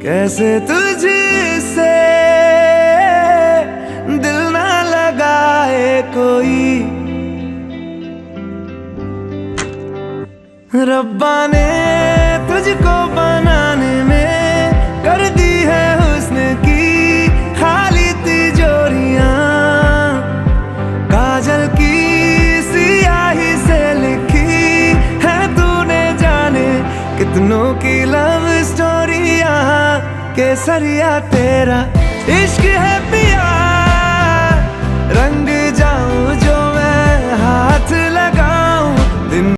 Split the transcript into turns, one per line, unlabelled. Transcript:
कैसे तुझसे दिल ना लगाए कोई। रब्बा ने तुझको बनाने में कर दी है हुस्न की खाली तिजोरियां। काजल की सियाही से लिखी है तूने जाने कितनों की लव स्टोरियां। केसरिया तेरा इश्क है